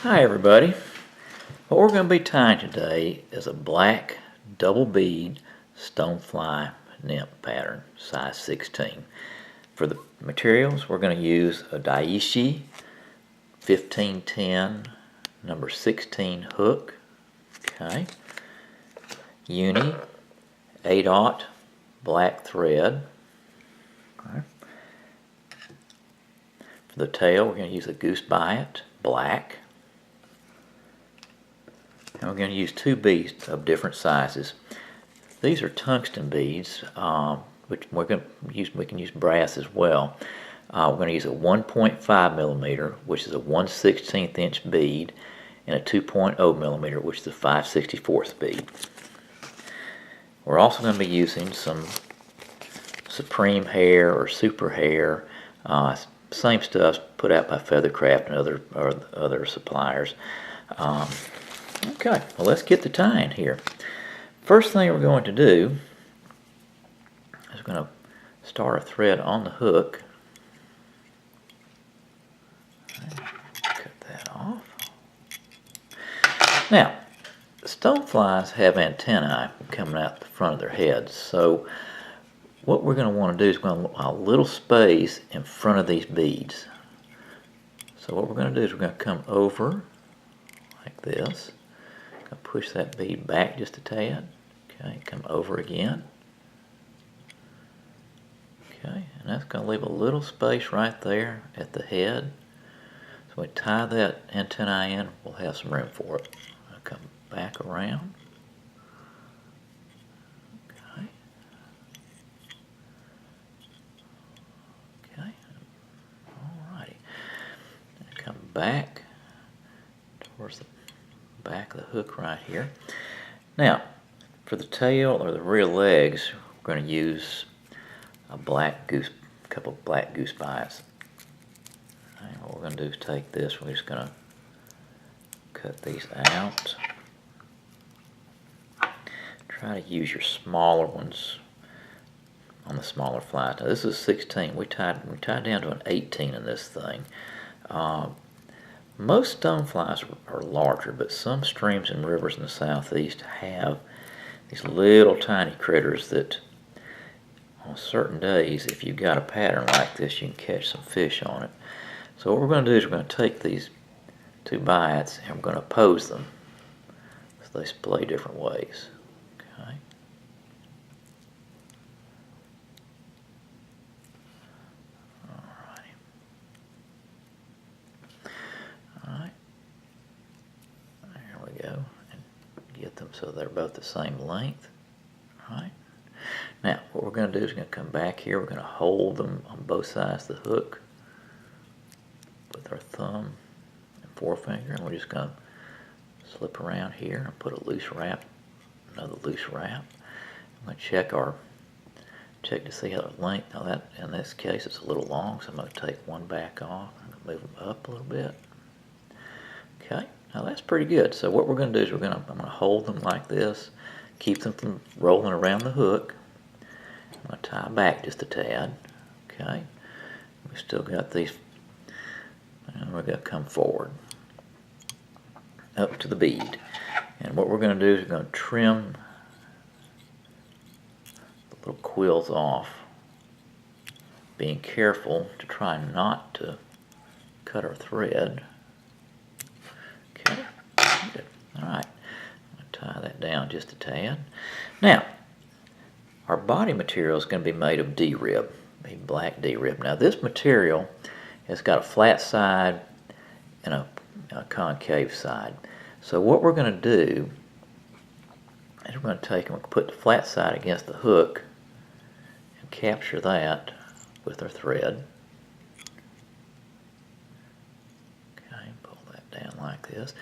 Hi everybody. What we're going to be tying today is a black double bead stonefly nymph pattern, size 16. For the materials, we're going to use a Daiichi 1510 number 16 hook. Okay. Uni 8/0 black thread. Okay. For the tail, we're going to use a goose biot black. And we're going to use two beads of different sizes. These are tungsten beads, which we can use brass as well. We're going to use a 1.5 millimeter, which is a 1/16 inch bead, and a 2.0 millimeter, which is a 5/64 bead. We're also going to be using some Supreme hair or super hair, same stuff put out by Feathercraft and other suppliers. Okay, well, let's get the tying here. First thing we're going to do is we're going to start a thread on the hook. Cut that off. Now, stoneflies have antennae coming out the front of their heads, so what we're going to want to do is we're going to want a little space in front of these beads. So what we're going to do is we're going to come over like this. Push that bead back just a tad. Okay, come over again. Okay, and that's going to leave a little space right there at the head. So when we tie that antennae in, we'll have some room for it. I'll come back around. Okay. Okay. Alrighty. And come back towards the back of the hook right here. Now, for the tail or the rear legs, we're going to use a couple of black goose biots. And what we're going to do is take this. We're just going to cut these out. Try to use your smaller ones on the smaller fly. Now this is 16. We tied down to an 18 in this thing. Most stoneflies are larger, but some streams and rivers in the southeast have these little tiny critters that on certain days, if you've got a pattern like this, you can catch some fish on it. So what we're going to do is we're going to take these two biots and we're going to pose them so they splay different ways. Okay. Go and get them so they're both the same length. All right. Now what we're going to do is we're going to come back here. We're going to hold them on both sides of the hook with our thumb and forefinger, and we're just going to slip around here and put a loose wrap, another loose wrap. I'm going to check to see how the length. Now that in this case it's a little long, so I'm going to take one back off. I'm going to move them up a little bit. Okay. Now that's pretty good. So what we're going to do is I'm going to hold them like this, keep them from rolling around the hook. I'm going to tie back just a tad. Okay. We still got these, and we're going to come forward up to the bead. And what we're going to do is we're going to trim the little quills off, being careful to try not to cut our thread. Okay, good. Alright, I'm going to tie that down just a tad. Now, our body material is going to be made of D-rib, a black D-rib. Now this material has got a flat side and a concave side. So what we're going to do is we're going to take and we're going to put the flat side against the hook and capture that with our thread. Down like this.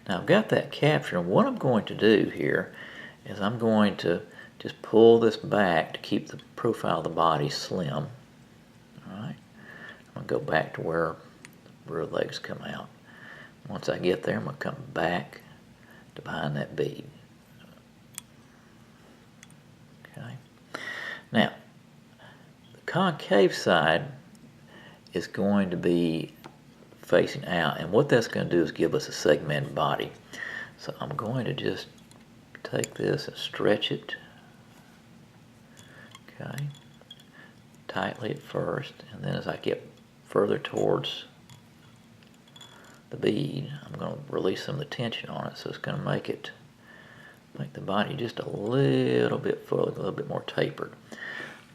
Now I've got that captured, and what I'm going to do here is I'm going to just pull this back to keep the profile of the body slim. Alright, I'm going to go back to where the rear legs come out. Once I get there, I'm going to come back to behind that bead. Okay. Now, the concave side is going to be facing out. And what that's going to do is give us a segmented body. So I'm going to just take this and stretch it. Okay. Tightly at first, and then as I get further towards the bead, I'm going to release some of the tension on it, so it's going to make the body just a little bit full, a little bit more tapered.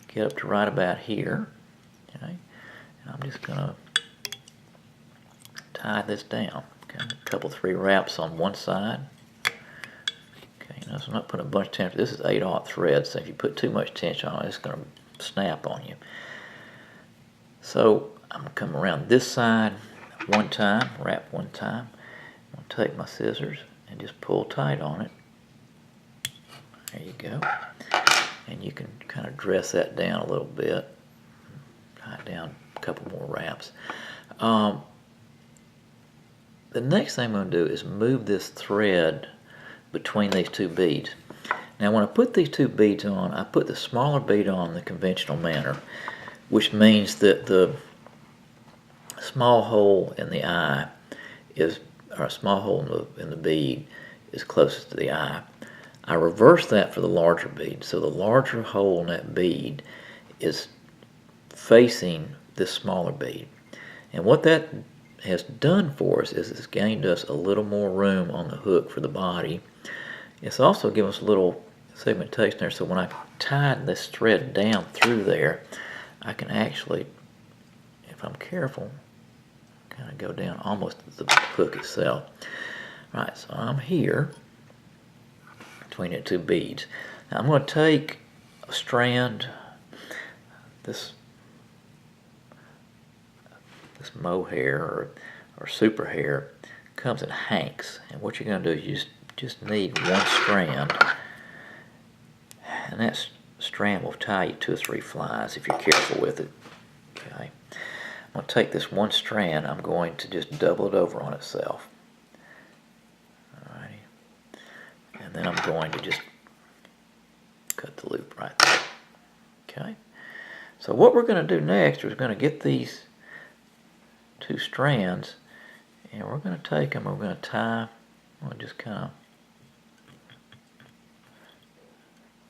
Get up to right about here, okay, and I'm just going to tie this down. Okay, a couple 3 wraps on one side. Okay, now so I'm not putting a bunch of tension. This is 8/0 thread, so if you put too much tension on it, it's going to snap on you. So I'm going to come around this side one time, wrap one time. I'm going to take my scissors and just pull tight on it. There you go. And you can kind of dress that down a little bit. Tie it down a couple more wraps. The next thing I'm going to do is move this thread between these 2 beads. Now when I put these 2 beads on, I put the smaller bead on the conventional manner, which means that the small hole in the eye is, or a small hole in the bead is closest to the eye. I reverse that for the larger bead, so the larger hole in that bead is facing this smaller bead. And what that has done for us is it's gained us a little more room on the hook for the body. It's also given us a little segmentation there, so when I tie this thread down through there, I can actually, if I'm careful, kind of go down almost to the hook itself. Right, so I'm here between the 2 beads. Now I'm going to take a strand, this mohair or super hair comes in hanks, and what you're going to do is you just need one strand, and that strand will tie you 2 or 3 flies if you're careful with it. Okay, I'm going to take this one strand, I'm going to just double it over on itself. Alrighty, and then I'm going to just cut the loop right there. Okay, so what we're going to do next is we're going to get these 2 strands, and we're going to take them, we're going to tie, we'll just kind of,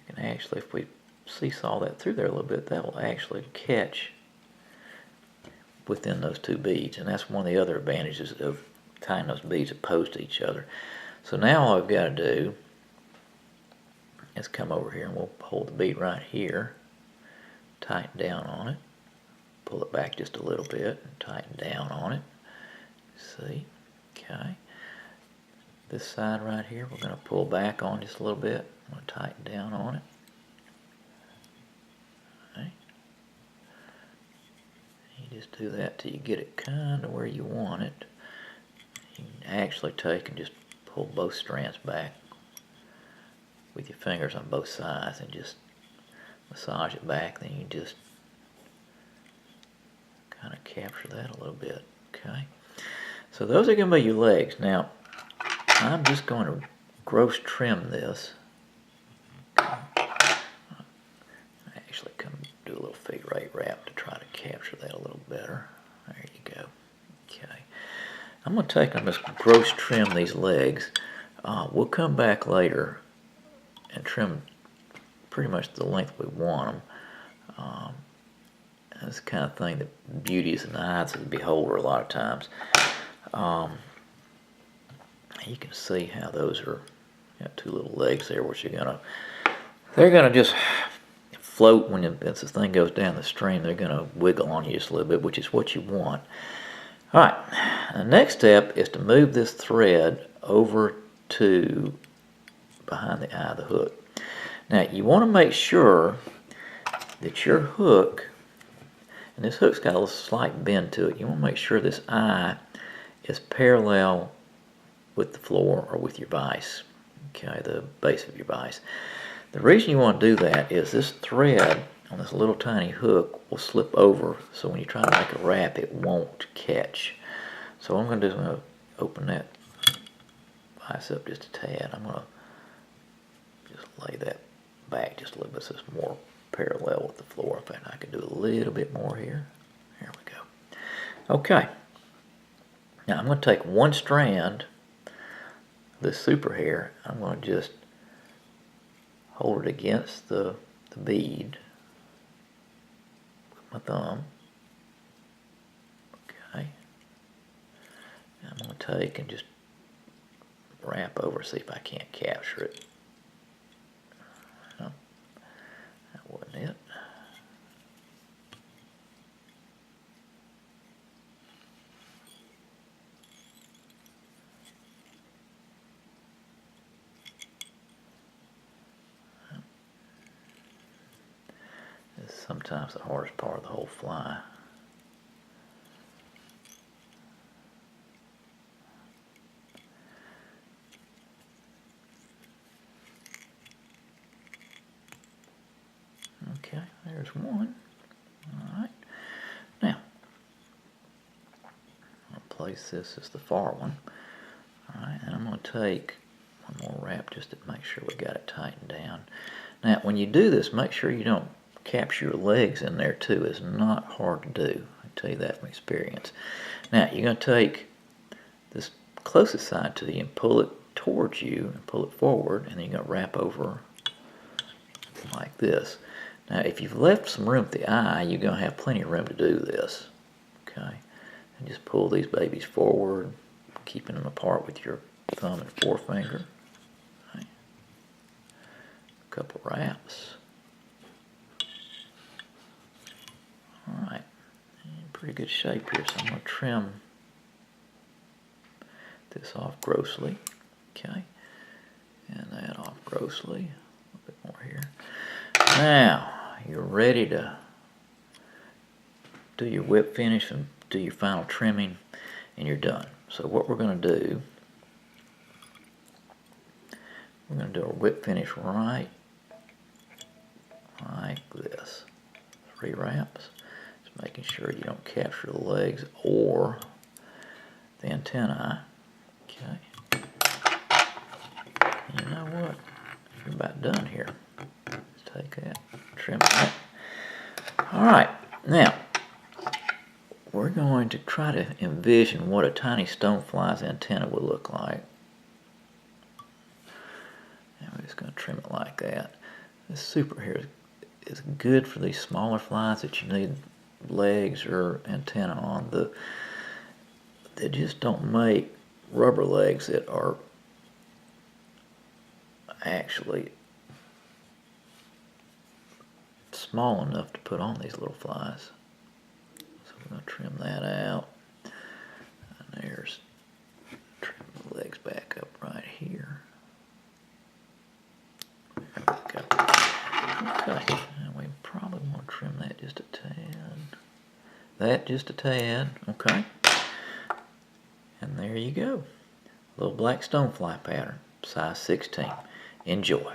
we can actually, if we seesaw that through there a little bit, that will actually catch within those 2 beads, and that's one of the other advantages of tying those beads opposed to each other. So now all I've got to do is come over here, and we'll hold the bead right here, tighten down on it, pull it back just a little bit, and tighten down on it. See? Okay. This side right here, we're going to pull back on just a little bit. I'm going to tighten down on it. Okay. You just do that till you get it kind of where you want it. You can actually take and just pull both strands back with your fingers on both sides and just massage it back. Then you just kind of capture that a little bit. Okay. So those are going to be your legs. Now, I'm just going to gross trim this. Actually, come do a little figure 8 wrap to try to capture that a little better. There you go. Okay. I'm going to take and just gross trim these legs. We'll come back later and trim pretty much the length we want them. That's the kind of thing that beauty is in the eyes of the beholder a lot of times. You can see how those are, got 2 little legs there, which they're gonna just float when this thing goes down the stream. They're gonna wiggle on you just a little bit, which is what you want. All right, the next step is to move this thread over to behind the eye of the hook. Now you want to make sure that your hook, and this hook's got a little slight bend to it, you want to make sure this eye is parallel with the floor or with your vise, okay, the base of your vise. The reason you want to do that is this thread on this little tiny hook will slip over, so when you try to make a wrap, it won't catch. So what I'm going to do is I'm going to open that vise up just a tad. I'm going to just lay that back just a little bit so it's more parallel with the floor. In fact, I could do a little bit more here. There we go. Okay. Now I'm going to take one strand of this super hair. I'm going to just hold it against the bead with my thumb. Okay. And I'm going to take and just wrap over, see if I can't capture it. No, that wasn't it. This is sometimes the hardest part of the whole fly. Okay, there's one. Alright. Now, I'll place this as the far one. Alright, and I'm going to take one more wrap just to make sure we got it tightened down. Now, when you do this, make sure you don't capture your legs in there too. It's not hard to do. I tell you that from experience. Now, you're going to take this closest side to you and pull it towards you and pull it forward, and then you're going to wrap over like this. Now, if you've left some room at the eye, you're going to have plenty of room to do this. Okay, and just pull these babies forward, keeping them apart with your thumb and forefinger. Okay. A couple wraps. All right, in pretty good shape here, so I'm going to trim this off grossly. Okay, and that off grossly. A little bit more here. Now, you're ready to do your whip finish and do your final trimming, and you're done. So what we're going to do, we're going to do a whip finish right like this. 3 wraps. Just making sure you don't capture the legs or the antennae. Okay. You know what? You're about done here. Take that, trim that. Alright, now we're going to try to envision what a tiny stonefly's antenna would look like. And we're just going to trim it like that. This super hair is good for these smaller flies that you need legs or antenna on. They just don't make rubber legs that are actually small enough to put on these little flies. So we're going to trim that out. And there's, trim the legs back up right here. There we go. Okay, and we probably want to trim that just a tad. That just a tad, okay. And there you go. Little black stonefly pattern, size 16. Enjoy.